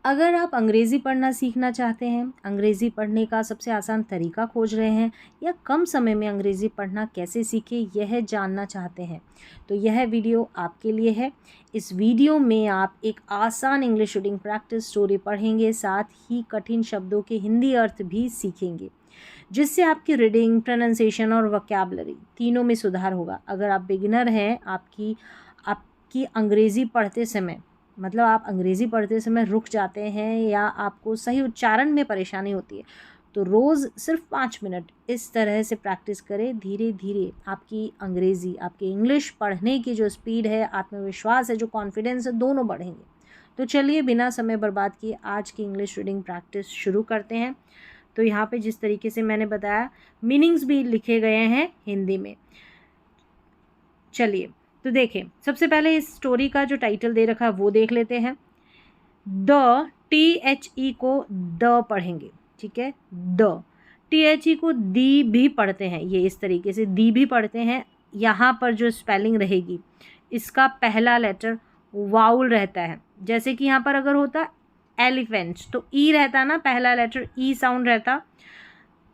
अगर आप अंग्रेज़ी पढ़ना सीखना चाहते हैं, अंग्रेज़ी पढ़ने का सबसे आसान तरीका खोज रहे हैं या कम समय में अंग्रेज़ी पढ़ना कैसे सीखें यह जानना चाहते हैं, तो यह वीडियो आपके लिए है। इस वीडियो में आप एक आसान इंग्लिश रीडिंग प्रैक्टिस स्टोरी पढ़ेंगे, साथ ही कठिन शब्दों के हिंदी अर्थ भी सीखेंगे, जिससे आपकी रीडिंग, प्रोनाउंसिएशन और वोकैबुलरी तीनों में सुधार होगा। अगर आप बिगिनर हैं, आपकी अंग्रेज़ी पढ़ते समय मतलब आप अंग्रेज़ी पढ़ते समय रुक जाते हैं या आपको सही उच्चारण में परेशानी होती है, तो रोज़ सिर्फ 5 मिनट इस तरह से प्रैक्टिस करें। धीरे धीरे आपकी अंग्रेज़ी, आपकी इंग्लिश पढ़ने की जो स्पीड है, आत्मविश्वास है, जो कॉन्फिडेंस है, दोनों बढ़ेंगे। तो चलिए बिना समय बर्बाद किए आज की इंग्लिश रीडिंग प्रैक्टिस शुरू करते हैं। तो यहाँ पे जिस तरीके से मैंने बताया, मीनिंग्स भी लिखे गए हैं हिंदी में। चलिए तो देखें, सबसे पहले इस स्टोरी का जो टाइटल दे रखा है वो देख लेते हैं। द, THE को द पढ़ेंगे, ठीक है। द, THE को दी भी पढ़ते हैं, ये इस तरीके से दी भी पढ़ते हैं। यहाँ पर जो स्पेलिंग रहेगी, इसका पहला लेटर वाउल रहता है। जैसे कि यहाँ पर अगर होता एलिफेंट तो ई रहता ना, पहला लेटर ई साउंड रहता,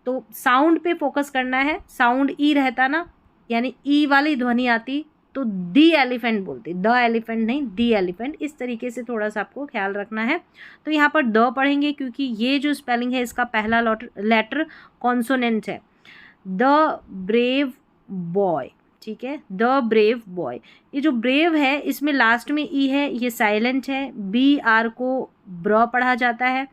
तो साउंड पे फोकस करना है। साउंड ई रहता ना, यानी ई वाली ध्वनि आती तो दी एलिफेंट बोलते, द एलिफेंट नहीं, दी एलिफेंट। इस तरीके से थोड़ा सा आपको ख्याल रखना है। तो यहाँ पर द पढ़ेंगे क्योंकि ये जो स्पेलिंग है इसका पहला लेटर कॉन्सोनेंट है। द ब्रेव बॉय, ठीक है, द ब्रेव बॉय। ये जो ब्रेव है इसमें लास्ट में ई है, ये साइलेंट है। BR को ब्र पढ़ा जाता है।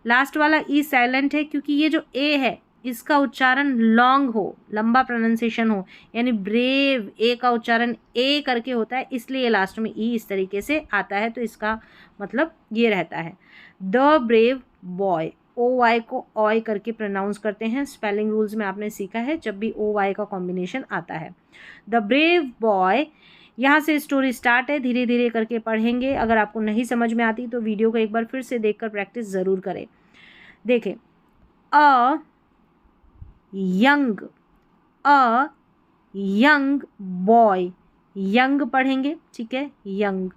लास्ट वाला ई साइलेंट है क्योंकि ये जो ए है इसका उच्चारण लॉन्ग हो, लंबा प्रोनाउंसिएशन हो, यानी ब्रेव ए का उच्चारण ए करके होता है, इसलिए लास्ट में ई इस तरीके से आता है। तो इसका मतलब ये रहता है द ब्रेव बॉय। OY को ऑय करके प्रोनाउंस करते हैं। स्पेलिंग रूल्स में आपने सीखा है, जब भी OY का कॉम्बिनेशन आता है। द ब्रेव बॉय, यहाँ से स्टोरी स्टार्ट है। धीरे धीरे करके पढ़ेंगे। अगर आपको नहीं समझ में आती तो वीडियो को एक बार फिर से देखकर प्रैक्टिस ज़रूर करें। देखें, अ यंग बॉय, यंग पढ़ेंगे, ठीक है, young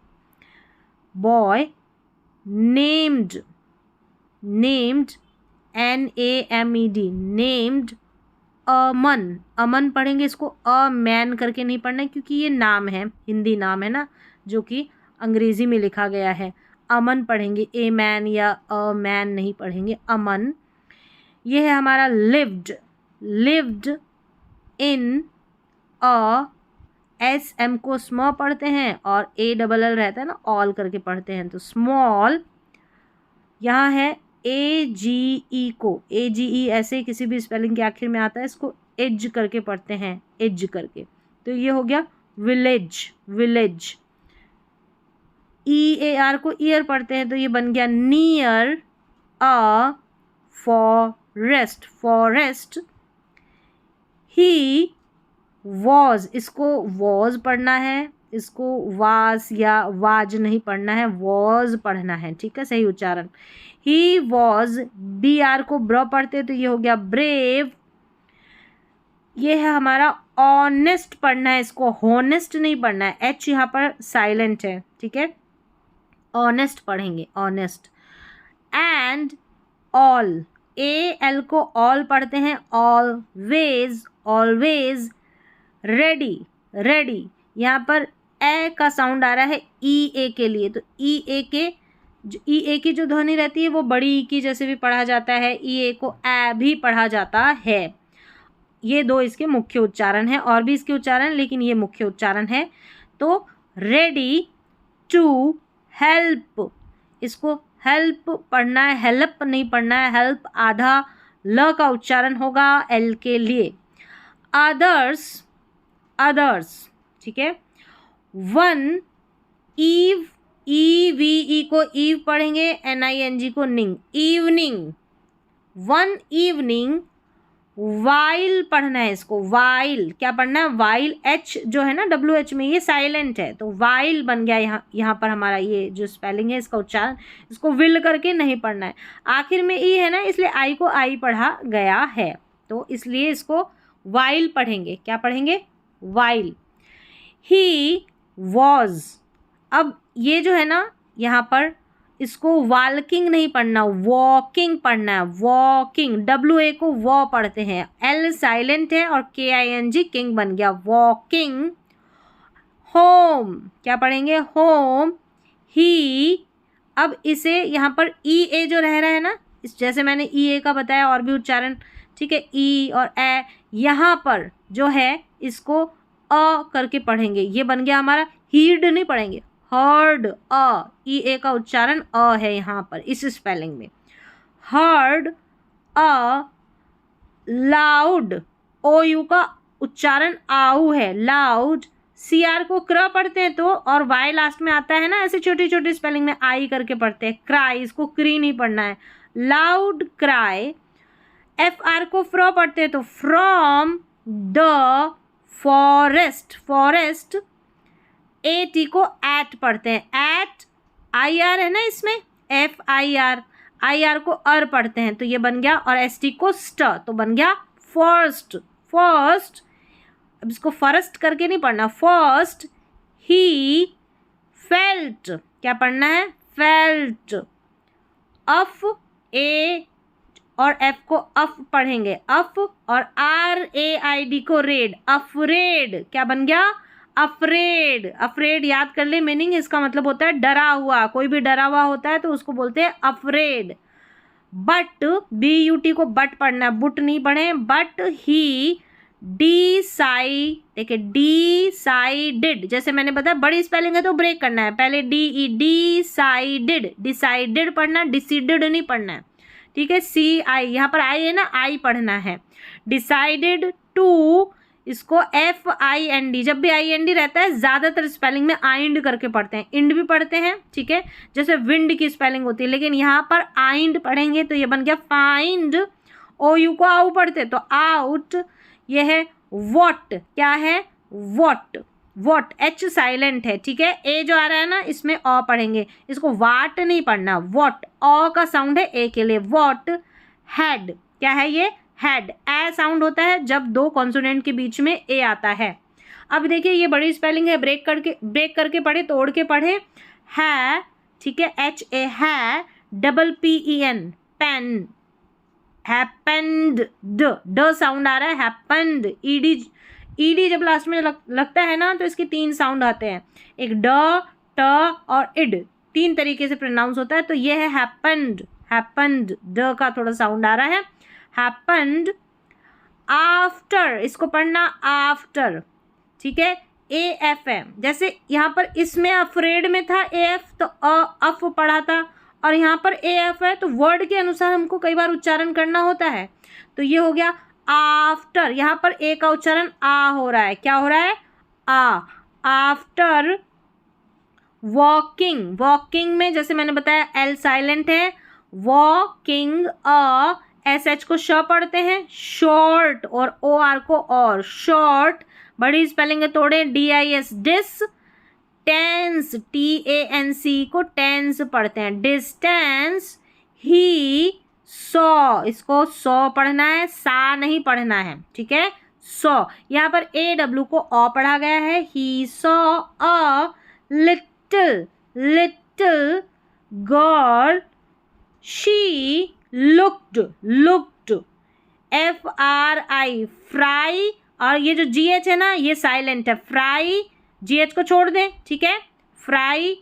boy. Named, NAMED, named Aman, Aman पढ़ेंगे। इसको अ मैन करके नहीं पढ़ना है क्योंकि ये नाम है, हिंदी नाम है ना, जो कि अंग्रेजी में लिखा गया है। अमन पढ़ेंगे, ए मैन या अ मैन नहीं पढ़ेंगे, अमन। ये है हमारा लिव्ड इन अ, SM को स्म पढ़ते हैं और ALL रहता है ना, ऑल करके पढ़ते हैं, तो स्मॉल। यहाँ है AGE को, AGE ऐसे किसी भी स्पेलिंग के आखिर में आता है, इसको एज करके पढ़ते हैं, एज करके। तो ये हो गया विलेज। EAR को ईयर पढ़ते हैं, तो ये बन गया near a forest. He was, इसको वॉज पढ़ना है, इसको वास या वाज नहीं पढ़ना है, वॉज पढ़ना है, ठीक है, सही उच्चारण। ही वॉज, BR को ब्र पढ़ते, तो ये हो गया ब्रेव। ये है हमारा ऑनेस्ट पढ़ना है, इसको हॉनेस्ट नहीं पढ़ना है, H यहाँ पर साइलेंट है, ठीक है, ऑनेस्ट पढ़ेंगे, ऑनेस्ट। एंड ऑल, AL को ऑल पढ़ते हैं, ऑलवेज। रेडी, यहाँ पर ए का साउंड आ रहा है EA के लिए, तो EA की जो ध्वनि रहती है वो बड़ी ई की जैसे भी पढ़ा जाता है, EA को ए भी पढ़ा जाता है। ये दो इसके मुख्य उच्चारण है, और भी इसके उच्चारण, लेकिन ये मुख्य उच्चारण है। तो रेडी टू हेल्प, इसको हेल्प पढ़ना है, हेल्प नहीं पढ़ना है, हेल्प आधा ल का उच्चारण होगा L के लिए। अदर्स, ठीक है। वन, EVE को ईव पढ़ेंगे, NING को निंग, इवनिंग। वन इवनिंग, वाइल पढ़ना है, इसको वाइल क्या पढ़ना है, वाइल। H जो है ना WH में, ये साइलेंट है, तो वाइल बन गया यहाँ पर हमारा ये जो स्पेलिंग है इसका उच्चारण। इसको विल करके नहीं पढ़ना है, आखिर में ई है ना, इसलिए आई को आई पढ़ा गया है, तो इसलिए इसको वाइल पढ़ेंगे। क्या पढ़ेंगे, वाइल। ही वॉज, अब ये जो है ना यहाँ पर इसको वॉल्किंग नहीं पढ़ना, वॉकिंग पढ़ना है, वॉकिंग। WA को वॉ पढ़ते हैं, L साइलेंट है और KING किंग बन गया, वॉकिंग। होम क्या पढ़ेंगे, होम। ही, अब इसे यहाँ पर EA जो रह रहा है ना, इस जैसे मैंने EA का बताया और भी उच्चारण, ठीक है, ई और ए, यहाँ पर जो है इसको अ करके पढ़ेंगे, ये बन गया हमारा, हीड नहीं पढ़ेंगे, हर्ड। EA का उच्चारण अ है यहाँ पर इस स्पेलिंग में, हर्ड। लाउड, OU का उच्चारण आऊ है, लाउड। CR को क्र पढ़ते हैं तो, और वाई लास्ट में आता है ना, ऐसे छोटी छोटी स्पेलिंग में आई करके पढ़ते हैं, क्राई, इसको क्री नहीं पढ़ना है, लाउड क्राई। FR को फ्रॉ पढ़ते हैं तो from the forest, forest. AT को एट पढ़ते हैं, एट। IR है ना इसमें, FIR, IR को अर पढ़ते हैं तो ये बन गया, और ST को स्ट तो बन गया फर्स्ट, फर्स्ट। अब इसको फर्स्ट करके नहीं पढ़ना, फर्स्ट। ही फेल्ट, क्या पढ़ना है, फेल्ट। अफ, ए और F को अफ पढ़ेंगे, अफ। और RAID को रेड, अफरेड, क्या बन गया, अफरेड। अफरेड याद कर ले मीनिंग, इसका मतलब होता है डरा हुआ, कोई भी डरा हुआ होता है तो उसको बोलते हैं अफरेड। बट, BUT को बट पढ़ना है, बुट नहीं पढ़े, बट ही देखिए डिसाइडेड, जैसे मैंने बताया बड़ी स्पेलिंग है तो ब्रेक करना है, पहले DE, डिसाइडेड, डिसाइडेड पढ़ना, डिसीडेड नहीं पढ़ना है, ठीक है। CI, यहाँ पर आई है ना, आई पढ़ना है। डिसाइडेड टू, इसको FIND, जब भी IND रहता है ज़्यादातर स्पेलिंग में आइंड करके पढ़ते हैं, इंड भी पढ़ते हैं, ठीक है, जैसे विंड की स्पेलिंग होती है, लेकिन यहाँ पर आइंड पढ़ेंगे तो ये बन गया फाइंड। OU को आउ पढ़ते तो आउट। ये है वॉट, क्या है, वॉट, वॉट, H साइलेंट है, ठीक है। ए जो आ रहा है ना इसमें अ पढ़ेंगे, इसको वाट नहीं पढ़ना, वॉट, अ का साउंड है ए के लिए, वॉट। हैड, क्या है ये, हैड। ए साउंड होता है जब दो कॉन्सोनेंट के बीच में ए आता है। अब देखिए ये बड़ी स्पेलिंग है, ब्रेक करके पढ़े, तोड़ के पढ़े, है, ठीक है, HA है, PEN, पेन। हैपेंड, ड साउंड आ रहा है, हैपेंड। ED जब लास्ट में लगता है ना तो इसके 3 साउंड आते हैं, एक ड, ट और इड, 3 तरीके से प्रोनाउंस होता है, तो ये है हैपेंड, हैपेंड, ड का थोड़ा साउंड आ रहा है, हैपेंड। आफ्टर, इसको पढ़ना आफ्टर, ठीक है। AFM, जैसे यहाँ पर इसमें अफ्रेड में था AF तो अफ पढ़ा था, और यहाँ पर AF है तो वर्ड के अनुसार हमको कई बार उच्चारण करना होता है, तो ये हो गया आफ्टर। यहाँ पर ए का उच्चारण आ हो रहा है, क्या हो रहा है, आ। आफ्टर वॉकिंग, वॉकिंग में जैसे मैंने बताया L साइलेंट है, वॉकिंग, SH को श पढ़ते हैं, शॉर्ट, और OR को और, शॉर्ट। बड़ी स्पेलिंग है तोड़े, DIS, डिस। टेंस, TANC को टेंस पढ़ते हैं, डिस्टेंस। ही सॉ, इसको सॉ पढ़ना है, सा नहीं पढ़ना है, ठीक है, सॉ। यहाँ पर AW को अ पढ़ा गया है, he saw a little, little girl, she looked, looked. FRI fry, और ये जो GH है ना ये साइलेंट है, फ्राई, GH को छोड़ दें, ठीक है, फ्राई।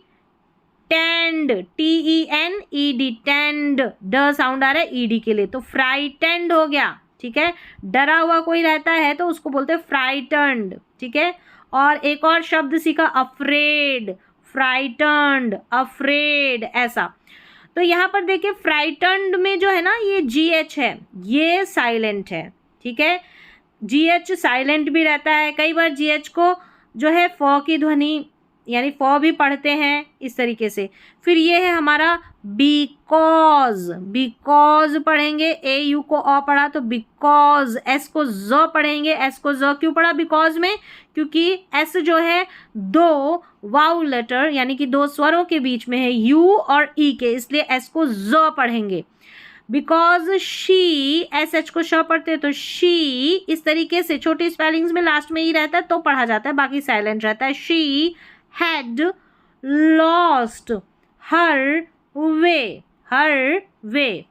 टेंड, TENED, टेंड, ड साउंड आ रहा है ED के लिए, तो फ्राइटेंड हो गया, ठीक है। डरा हुआ कोई रहता है तो उसको बोलते हैं फ्राइटन्ड, ठीक है। और एक और शब्द सीखा, अफ्रेड, फ्राइटन्ड, अफ्रेड, ऐसा। तो यहाँ पर देखिए फ्राइटन्ड में जो है ना ये GH है, ये साइलेंट है, ठीक है। GH साइलेंट भी रहता है, कई बार GH को जो है फ की ध्वनि यानी फ भी पढ़ते हैं इस तरीके से। फिर ये है हमारा बिकॉज, बिकॉज पढ़ेंगे, AU को अ पढ़ा तो बिकॉज। S को ज पढ़ेंगे, S को ज क्यों पढ़ा बिकॉज में, क्योंकि S जो है 2 वाउ लेटर यानी कि 2 स्वरों के बीच में है, U और E के, इसलिए S को ज पढ़ेंगे। बिकॉज शी, SH को श पढ़ते हैं तो शी, इस तरीके से छोटी स्पेलिंग्स में लास्ट में ही रहता है तो पढ़ा जाता है, बाकी साइलेंट रहता है। शी हैड लॉस्ट हर वे, हर वे।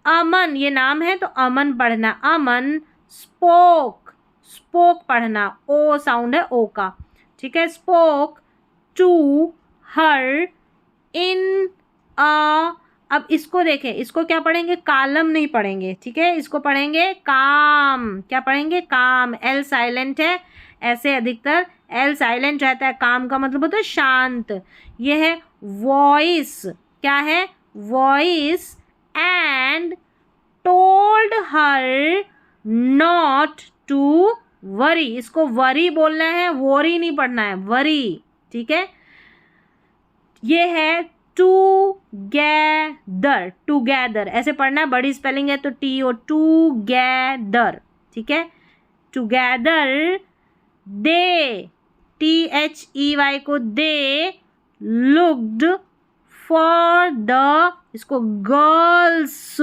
अमन ये नाम है तो अमन पढ़ना, अमन। स्पोक, स्पोक पढ़ना, ओ साउंड है ओ का, ठीक है। स्पोक टू हर इन अ, अब इसको देखें, इसको क्या पढ़ेंगे, कालम नहीं पढ़ेंगे, ठीक है, इसको पढ़ेंगे काम। क्या पढ़ेंगे, काम। एल साइलेंट है, ऐसे अधिकतर एल साइलेंट रहता है। काम का मतलब होता है शांत। ये है वॉइस, क्या है, voice. And told her not to worry, इसको वरी बोलना है, वोरी नहीं पढ़ना है, वरी, ठीक है। ये है टूगेदर, टूगेदर ऐसे पढ़ना है, बड़ी स्पेलिंग है तो टी ओ, टूगेदर, ठीक है। टूगेदर दे, THEY को दे लुक्ड फॉर द, इसको girls,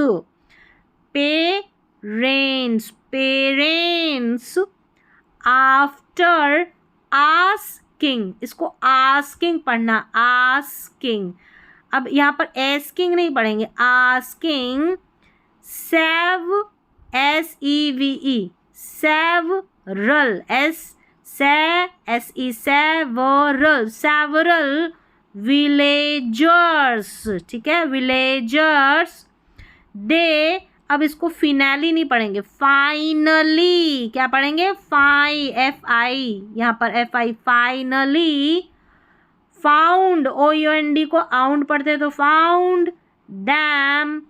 parents, parents after asking, इसको आस्किंग पढ़ना, आस्किंग। अब यहाँ पर एस्किंग नहीं पढ़ेंगे, asking save, SEVE, several, SE several, several villagers, ठीक है, विलेजर्स दे। अब इसको फिनाली नहीं पढ़ेंगे, फाइनली, क्या पढ़ेंगे, FI, यहाँ पर FI, फाइनली फाउंड, OUND को आउंड पढ़ते हैं तो फाउंड डैम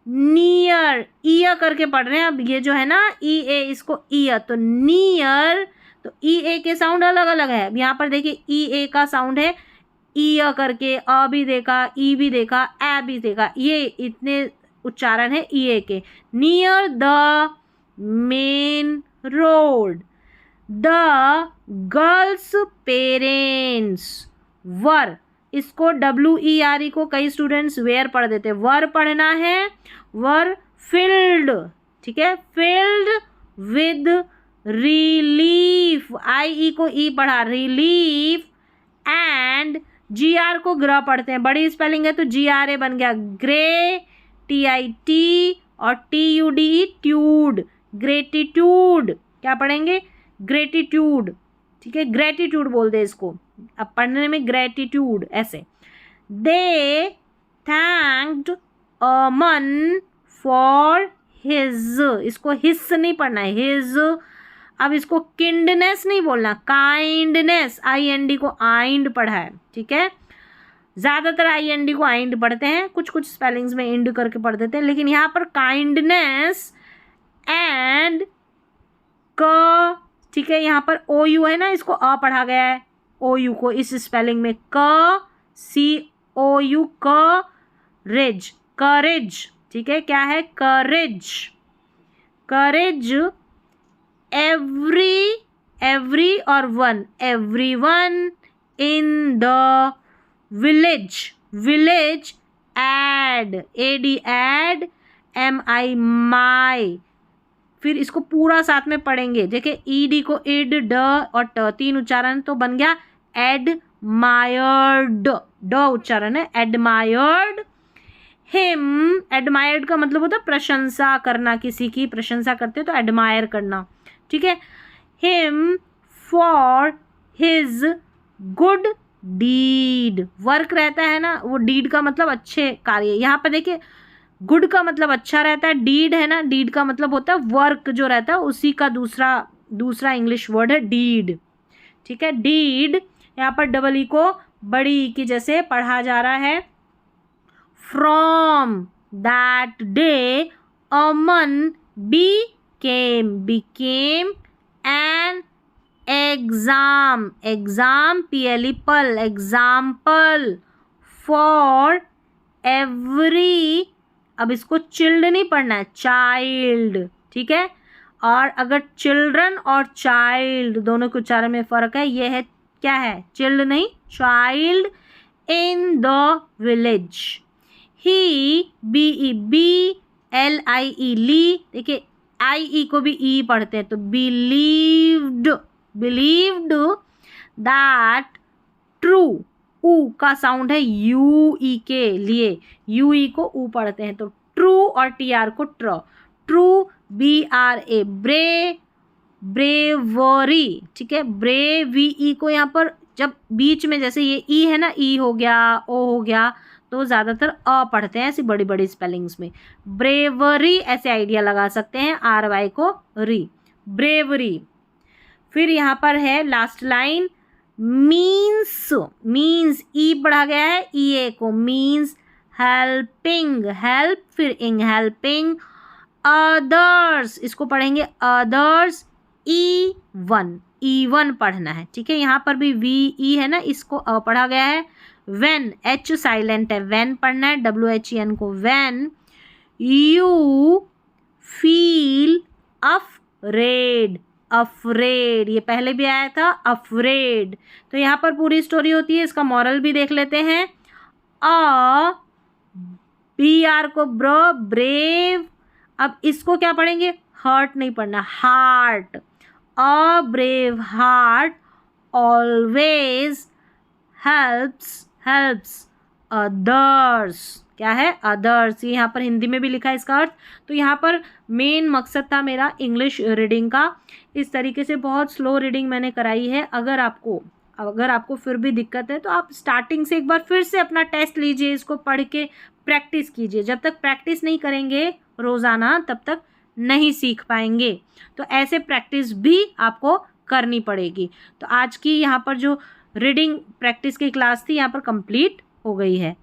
नियर, ईयर करके पढ़ रहे हैं। अब ये जो है ना EA, इसको ईयर, तो नियर, तो EA के साउंड अलग अलग है। अब यहाँ पर देखिए EA का साउंड है ईयर करके, अ भी देखा, ई भी देखा, ए भी देखा, ये इतने उच्चारण है EA के। Near the main road the girls parents were, इसको WERE को कई स्टूडेंट्स वेयर पढ़ देते हैं, वर पढ़ना है, वर फिल्ड, ठीक है, फिल्ड विद रिलीफ, IE को ई पढ़ा, रिलीफ। एंड GR को ग्र पढ़ते हैं, बड़ी स्पेलिंग है तो GRA बन गया, ग्रे, TIT और TUDE, ट्यूड, ग्रेटिट्यूड, क्या पढ़ेंगे, ग्रेटिट्यूड, ठीक है, ग्रेटिट्यूड बोल दे इसको, अब पढ़ने में ग्रेटिट्यूड ऐसे। दे थैंक्ड अमन फॉर हिज, इसको हिस नहीं पढ़ना है, हिज। अब इसको किंडनेस नहीं बोलना, काइंडनेस, IND को आइंड पढ़ा है, ठीक है। ज़्यादातर IND को आइंड पढ़ते हैं, कुछ कुछ स्पेलिंग्स में इंड करके पढ़ देते हैं, लेकिन यहाँ पर काइंडनेस एंड क, ठीक है, यहाँ पर OU है ना, इसको अ पढ़ा गया है, OU को इस स्पेलिंग में, COU, करेज, करेज, ठीक है, क्या है, करेज, करेज। एवरी और one, everyone in the village, village ad, AD MI my. फिर इसको पूरा साथ में पढ़ेंगे, देखिए ED को इड, ड और ट, तीन उच्चारण तो बन गया एडमायर्ड, ड उच्चारण है, एडमायर्ड हिम। एडमायर्ड का मतलब होता है प्रशंसा करना, किसी की प्रशंसा करते तो एडमायर करना, ठीक है। Him for his good deed, work रहता है ना, वो डीड का मतलब अच्छे कार्य, यहाँ पर देखिए गुड का मतलब अच्छा रहता है, डीड है ना, डीड का मतलब होता है वर्क जो रहता है, उसी का दूसरा इंग्लिश वर्ड है डीड, ठीक है, डीड। यहाँ पर डबल ई को बड़ी ई की जैसे पढ़ा जा रहा है। From that day Aman became an example, example for every, अब इसको चिल्ड नहीं पढ़ना है, चाइल्ड, ठीक है। और अगर चिल्ड्रन और चाइल्ड दोनों के उच्चारण में फर्क है, ये है क्या है, चिल्ड नहीं, child in the village. He, BELIE, ली, देखिए IE को भी ई पढ़ते हैं तो बिलीव्ड दैट ट्रू, ऊ का साउंड है यू ई के लिए, यू ई को ऊ पढ़ते हैं, तो ट्रू और टी आर को ट्र, true B R A, bravery, ठीक है। ब्रेवी ई को यहाँ पर जब बीच में जैसे ये ई है ना, ई हो गया, ओ हो गया, तो ज़्यादातर अ पढ़ते हैं ऐसी बड़ी बड़ी स्पेलिंग्स में। ब्रेवरी ऐसे आइडिया लगा सकते हैं, आर वाई को री, ब्रेवरी। फिर यहाँ पर है लास्ट लाइन, मीन्स, मीन्स ई पढ़ा गया है ई ए को, मीन्स हेल्पिंग, हेल्प फिर इंग, हेल्पिंग अदर्स, इसको पढ़ेंगे अदर्स, ई वन पढ़ना है, ठीक है। यहाँ पर भी वी ई है ना, इसको अ पढ़ा गया है। वेन, एच साइलेंट है, वेन पढ़ना है, डब्ल्यू एच ई एन को, when you feel afraid, afraid ये पहले भी आया था, अफ्रेड। तो यहाँ पर पूरी स्टोरी होती है, इसका मॉरल भी देख लेते हैं। अ बी आर को ब्र, ब्रेव, अब इसको क्या पढ़ेंगे, हर्ट नहीं पढ़ना, heart, a brave heart always helps others, क्या है, अदर्स। ये यहाँ पर हिंदी में भी लिखा है इसका अर्थ। तो यहाँ पर मेन मकसद था मेरा इंग्लिश रीडिंग का। इस तरीके से बहुत स्लो रीडिंग मैंने कराई है। अगर आपको फिर भी दिक्कत है तो आप स्टार्टिंग से एक बार फिर से अपना टेस्ट लीजिए, इसको पढ़ के प्रैक्टिस कीजिए। जब तक प्रैक्टिस नहीं करेंगे रोज़ाना तब तक नहीं सीख पाएंगे। तो ऐसे प्रैक्टिस भी आपको करनी पड़ेगी। तो आज की यहाँ पर जो रीडिंग प्रैक्टिस की क्लास थी यहाँ पर कंप्लीट हो गई है।